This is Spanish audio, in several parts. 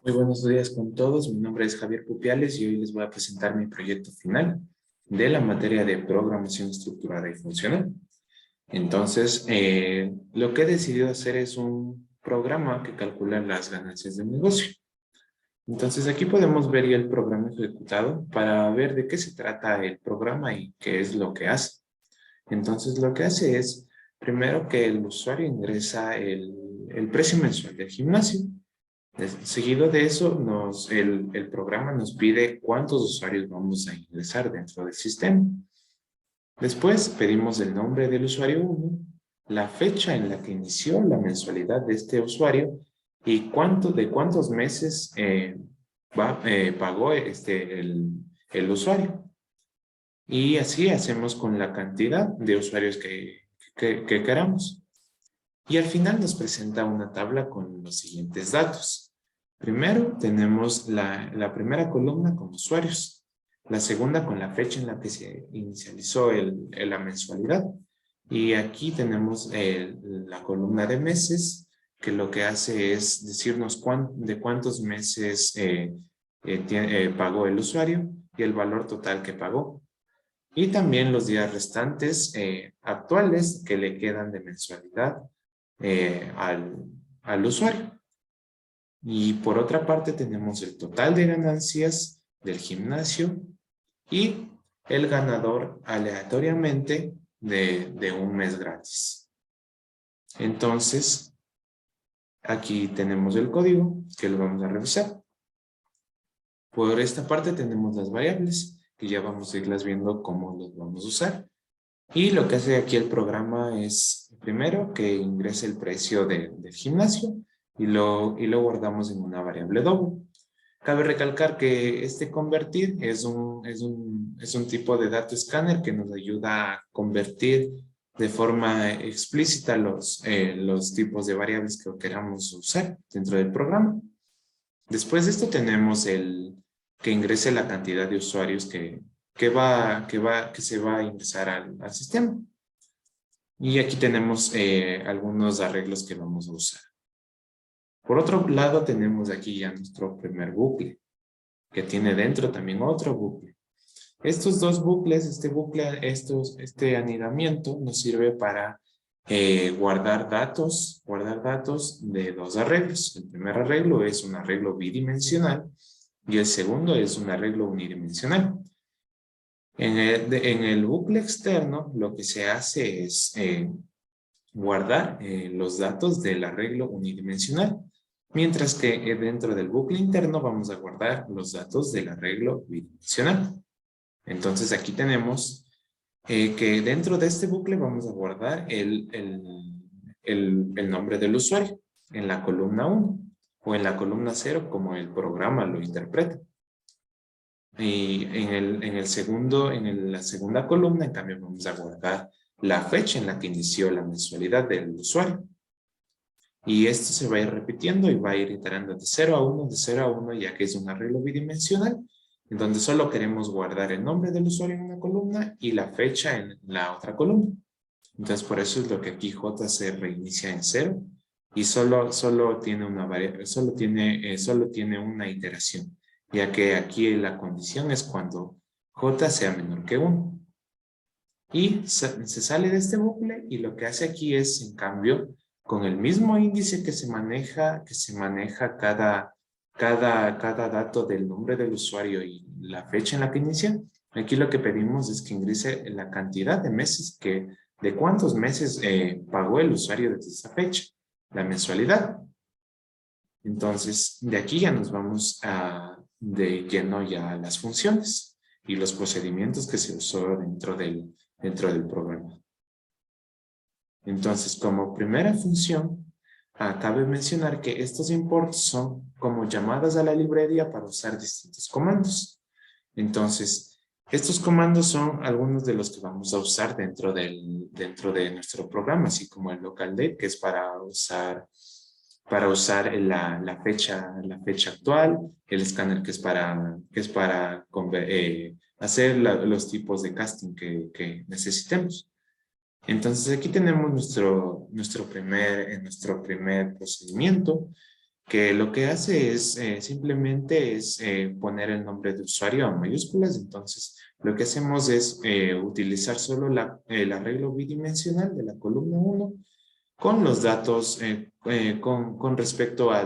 Muy buenos días con todos. Mi nombre es Javier Pupiales y hoy les voy a presentar mi proyecto final de la materia de programación estructurada y funcional. Entonces, lo que he decidido hacer es un programa que calcula las ganancias del negocio. Entonces, aquí podemos ver ya el programa ejecutado para ver de qué se trata el programa y qué es lo que hace. Entonces, lo que hace es, primero que el usuario ingresa el precio mensual del gimnasio. Seguido de eso, el programa nos pide cuántos usuarios vamos a ingresar dentro del sistema. Después pedimos el nombre del usuario 1, la fecha en la que inició la mensualidad de este usuario y de cuántos meses pagó el usuario. Y así hacemos con la cantidad de usuarios que queramos. Y al final nos presenta una tabla con los siguientes datos. Primero tenemos la primera columna con usuarios, la segunda con la fecha en la que se inicializó la mensualidad. Y aquí tenemos la columna de meses, que lo que hace es decirnos de cuántos meses pagó el usuario y el valor total que pagó. Y también los días restantes actuales que le quedan de mensualidad al usuario. Y por otra parte tenemos el total de ganancias del gimnasio y el ganador aleatoriamente de un mes gratis. Entonces, aquí tenemos el código que lo vamos a revisar. Por esta parte tenemos las variables que ya vamos a irlas viendo cómo las vamos a usar. Y lo que hace aquí el programa es, primero, que ingrese el precio del gimnasio y lo guardamos en una variable doble. Cabe recalcar que este convertir es un tipo de data scanner que nos ayuda a convertir de forma explícita los tipos de variables que queramos usar dentro del programa. Después de esto tenemos que ingrese la cantidad de usuarios que se va a ingresar al sistema. Y aquí tenemos algunos arreglos que vamos a usar. Por otro lado, tenemos aquí ya nuestro primer bucle, que tiene dentro también otro bucle. Estos dos bucles, este anidamiento nos sirve para guardar datos de dos arreglos. El primer arreglo es un arreglo bidimensional y el segundo es un arreglo unidimensional. En el bucle externo, lo que se hace es guardar los datos del arreglo unidimensional, mientras que dentro del bucle interno vamos a guardar los datos del arreglo bidimensional. Entonces aquí tenemos que dentro de este bucle vamos a guardar el nombre del usuario en la columna 1 o en la columna 0 como el programa lo interpreta. Y en la segunda columna, en cambio, vamos a guardar la fecha en la que inició la mensualidad del usuario. Y esto se va a ir repitiendo y va a ir iterando de 0 a 1, de 0 a 1, ya que es un arreglo bidimensional, en donde solo queremos guardar el nombre del usuario en una columna y la fecha en la otra columna. Entonces, por eso es lo que aquí J se reinicia en 0 y solo tiene una iteración, ya que aquí la condición es cuando J sea menor que 1. Y se sale de este bucle y lo que hace aquí es, en cambio, con el mismo índice que se maneja cada dato del nombre del usuario y la fecha en la que inicia, aquí lo que pedimos es que ingrese la cantidad de meses de cuántos meses pagó el usuario desde esa fecha, la mensualidad. Entonces, de aquí ya nos vamos de lleno ya a las funciones y los procedimientos que se usó dentro del programa. Entonces, como primera función, cabe mencionar que estos imports son como llamadas a la librería para usar distintos comandos. Entonces, estos comandos son algunos de los que vamos a usar dentro de nuestro programa, así como el localDate, que es para usar la fecha actual, el escáner que es para hacer los tipos de casting que necesitemos. Entonces aquí tenemos nuestro primer procedimiento, que lo que hace es simplemente es poner el nombre de usuario en mayúsculas. Entonces, lo que hacemos es utilizar solo el arreglo bidimensional de la columna 1 con los datos con respecto a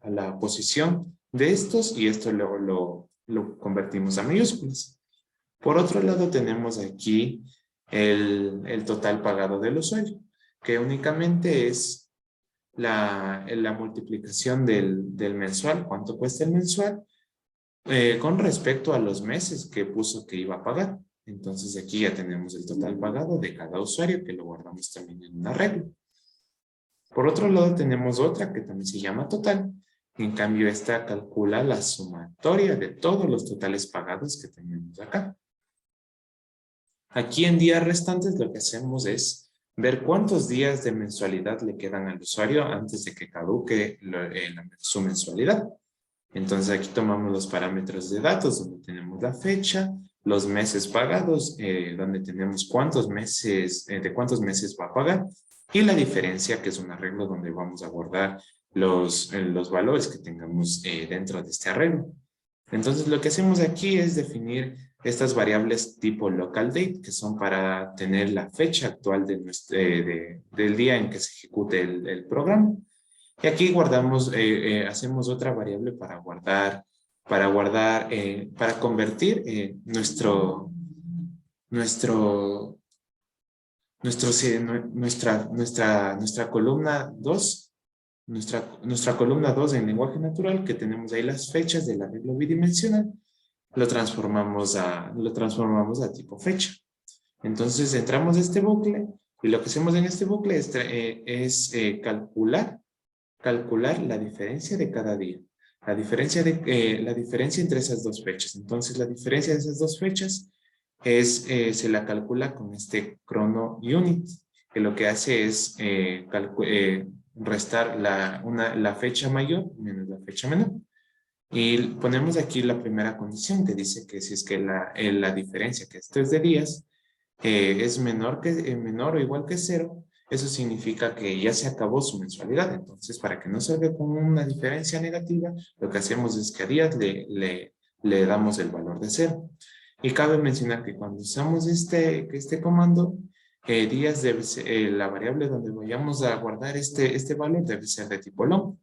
la posición de estos, y esto luego lo convertimos a mayúsculas. Por otro lado, tenemos aquí el total pagado del usuario, que únicamente es la multiplicación del mensual, cuánto cuesta el mensual, con respecto a los meses que puso que iba a pagar. Entonces aquí ya tenemos el total pagado de cada usuario, que lo guardamos también en un arreglo. Por otro lado, tenemos otra que también se llama total. En cambio, esta calcula la sumatoria de todos los totales pagados que tenemos acá. Aquí en días restantes lo que hacemos es ver cuántos días de mensualidad le quedan al usuario antes de que caduque su mensualidad. Entonces aquí tomamos los parámetros de datos donde tenemos la fecha, los meses pagados, donde tenemos cuántos meses, de cuántos meses va a pagar, y la diferencia, que es un arreglo donde vamos a guardar los valores que tengamos dentro de este arreglo. Entonces lo que hacemos aquí es definir estas variables tipo local date, que son para tener la fecha actual del día en que se ejecute el programa. Y aquí guardamos, hacemos otra variable para convertir nuestra columna 2, nuestra columna 2 en lenguaje natural, que tenemos ahí las fechas del arreglo bidimensional, lo transformamos a tipo fecha. Entonces entramos a este bucle, y lo que hacemos en este bucle es calcular la diferencia de cada día. La diferencia entre esas dos fechas. Entonces, la diferencia de esas dos fechas se la calcula con este chrono unit, que lo que hace es restar la fecha mayor menos la fecha menor. Y ponemos aquí la primera condición, que dice que si es que la diferencia, que esto es de días, es menor o igual que 0, eso significa que ya se acabó su mensualidad. Entonces, para que no salga con una diferencia negativa, lo que hacemos es que a días le damos el valor de 0. Y cabe mencionar que cuando usamos este comando, días debe ser, la variable donde vayamos a guardar este valor debe ser de tipo long.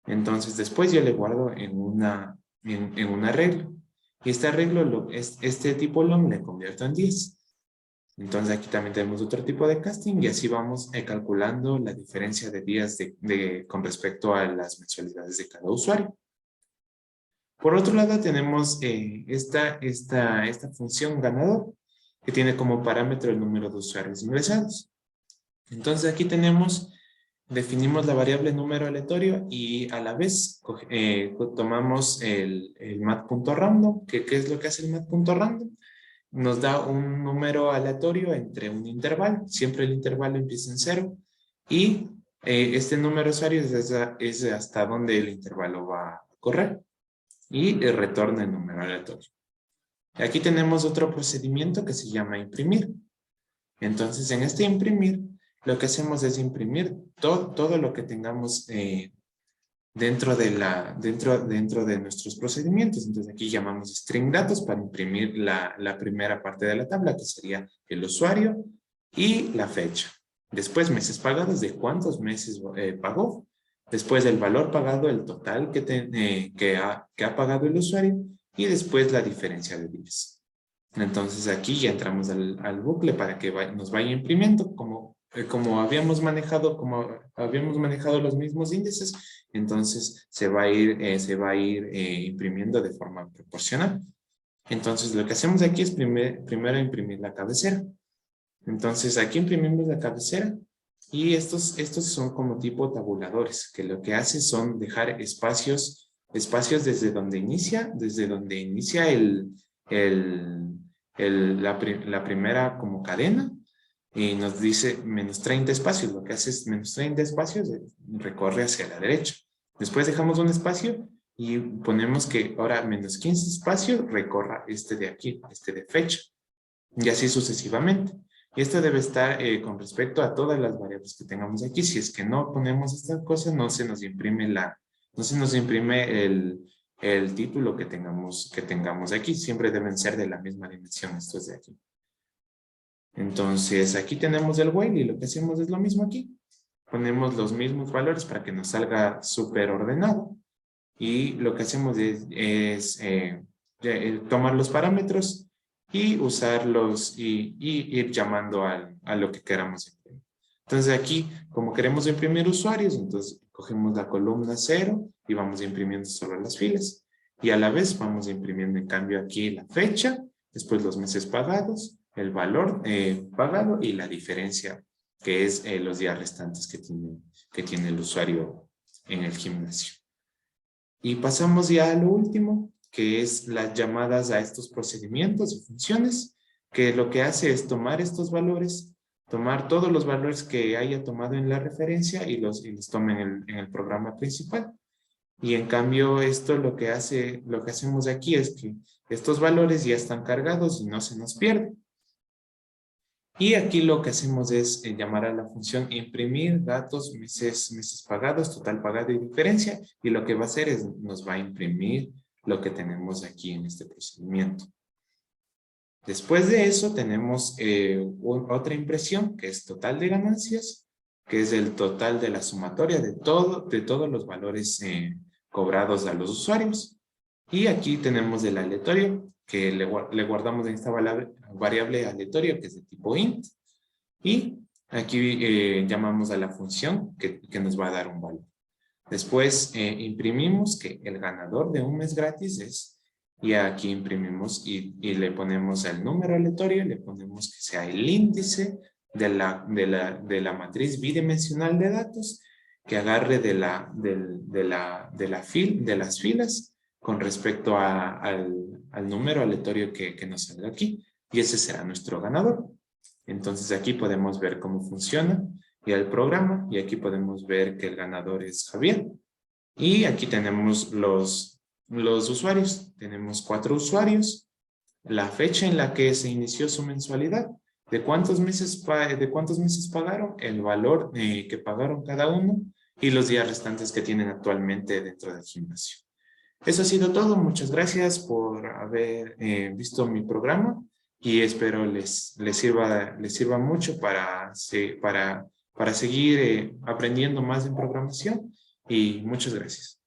Entonces, después yo le guardo en un arreglo. Y este arreglo, este tipo long, le convierto en 10. Entonces aquí también tenemos otro tipo de casting, y así vamos calculando la diferencia de días con respecto a las mensualidades de cada usuario. Por otro lado tenemos esta función ganador, que tiene como parámetro el número de usuarios ingresados. Entonces aquí definimos la variable número aleatorio, y a la vez tomamos el mat.random. ¿Qué es lo que hace el mat.random? Nos da un número aleatorio entre un intervalo. Siempre el intervalo empieza en 0. Y este número usuario es hasta donde el intervalo va a correr. Y retorna el número aleatorio. Aquí tenemos otro procedimiento que se llama imprimir. Entonces, en este imprimir, lo que hacemos es imprimir todo lo que tengamos dentro de nuestros procedimientos. Entonces aquí llamamos string datos para imprimir la primera parte de la tabla, que sería el usuario y la fecha. Después meses pagados, de cuántos meses pagó. Después el valor pagado, el total que ha pagado el usuario, y después la diferencia de días. Entonces aquí ya entramos al bucle para que nos vaya imprimiendo como habíamos manejado los mismos índices. Entonces se va a ir imprimiendo de forma proporcional. Entonces lo que hacemos aquí es primero imprimir la cabecera. Entonces aquí imprimimos la cabecera, y estos son como tipo tabuladores, que lo que hace son dejar espacios desde donde inicia la primera como cadena, y nos dice menos 30 espacios. Lo que hace es menos 30 espacios, recorre hacia la derecha. Después dejamos un espacio y ponemos que ahora menos 15 espacios recorra este de aquí, este de fecha. Y así sucesivamente. Y esto debe estar con respecto a todas las variables que tengamos aquí. Si es que no ponemos estas cosas, no se nos imprime el título que tengamos aquí. Siempre deben ser de la misma dimensión estos de aquí. Entonces, aquí tenemos el while y lo que hacemos es lo mismo aquí. Ponemos los mismos valores para que nos salga súper ordenado. Y lo que hacemos es tomar los parámetros y usarlos y ir llamando a lo que queramos imprimir. Entonces aquí, como queremos imprimir usuarios, entonces cogemos la columna 0 y vamos imprimiendo solo las filas. Y a la vez vamos imprimiendo en cambio aquí la fecha, después los meses pagados, el valor pagado y la diferencia, que es los días restantes que tiene el usuario en el gimnasio. Y pasamos ya a lo último, que es las llamadas a estos procedimientos y funciones, que lo que hace es tomar estos valores, tomar todos los valores que haya tomado en la referencia y los toma en el programa principal. Y en cambio esto lo que hacemos aquí es que estos valores ya están cargados y no se nos pierden. Y aquí lo que hacemos es llamar a la función imprimir datos, meses pagados, total pagado y diferencia. Y lo que va a hacer es nos va a imprimir lo que tenemos aquí en este procedimiento. Después de eso tenemos otra impresión que es total de ganancias, que es el total de la sumatoria de todos los valores cobrados a los usuarios. Y aquí tenemos el aleatorio, que le guardamos en esta variable aleatoria, que es de tipo int. Y aquí llamamos a la función que nos va a dar un valor. Después imprimimos que el ganador de un mes gratis es, y aquí imprimimos y le ponemos el número aleatorio, le ponemos que sea el índice de la matriz bidimensional de datos, que agarre de las filas con respecto al número aleatorio que nos salga aquí. Y ese será nuestro ganador. Entonces aquí podemos ver cómo funciona ya el programa. Y aquí podemos ver que el ganador es Javier. Y aquí tenemos los usuarios. Tenemos 4 usuarios. La fecha en la que se inició su mensualidad. ¿De cuántos meses pagaron? El valor que pagaron cada uno. Y los días restantes que tienen actualmente dentro del gimnasio. Eso ha sido todo. Muchas gracias por haber visto mi programa y espero les sirva mucho para seguir aprendiendo más en programación y muchas gracias.